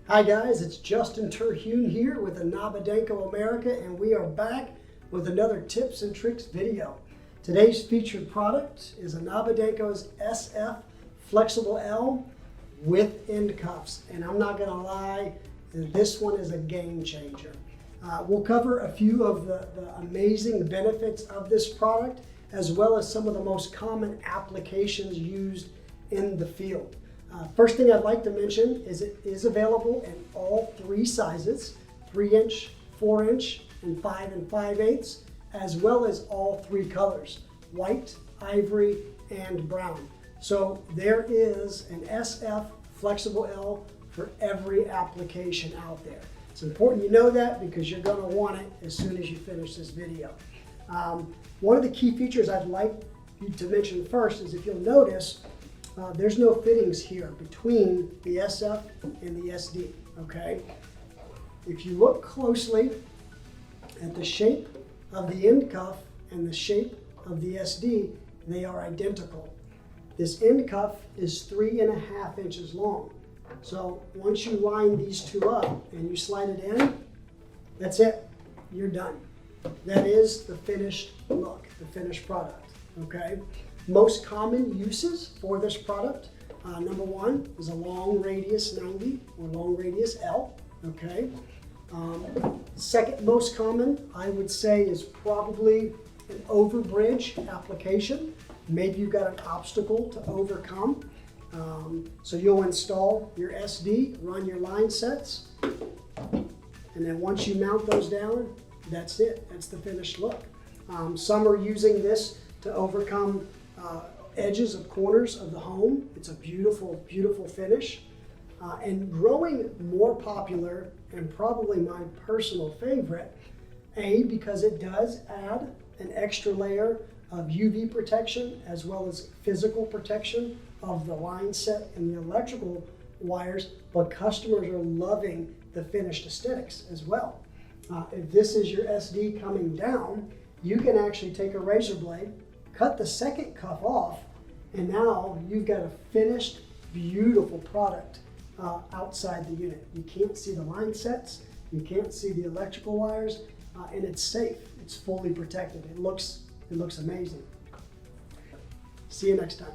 Hi guys, it's Justin Terhune here with Anabadenko America, and we are back with another tips and tricks video. Today's featured product is Anabadenko's SF Flexible L with end cuffs, and I'm not going to lie, this one is a game changer. We'll cover a few of the amazing benefits of this product, as well as some of the most common applications used in the field. First thing I'd like to mention is it is available in all three sizes, 3-inch, 4-inch, and 5 5/8, as well as all three colors, white, ivory, and brown. So there is an SF Flexible L for every application out there. It's important you know that because you're going to want it as soon as you finish this video. One of the key features I'd like you to mention first is, if you'll notice, there's no fittings here between the SF and the SD, okay? If you look closely at the shape of the end cuff and the shape of the SD, they are identical. This end cuff is 3.5 inches long. So once you line these two up and you slide it in, that's it, you're done. That is the finished look, the finished product, okay? Most common uses for this product, number one is a long radius 90 or long radius L, okay? Second most common, I would say, is probably an overbridge application. Maybe you've got an obstacle to overcome. So you'll install your SD, run your line sets, and then once you mount those down, that's it, that's the finished look. Some are using this to overcome edges of corners of the home. It's a beautiful, beautiful finish. And growing more popular, and probably my personal favorite, because it does add an extra layer of UV protection as well as physical protection of the line set and the electrical wires, but customers are loving the finished aesthetics as well. If this is your SD coming down, you can actually take a razor blade, cut the second cuff off, and now you've got a finished, beautiful product outside the unit. You can't see the line sets, you can't see the electrical wires, and it's safe. It's fully protected. It looks amazing. See you next time.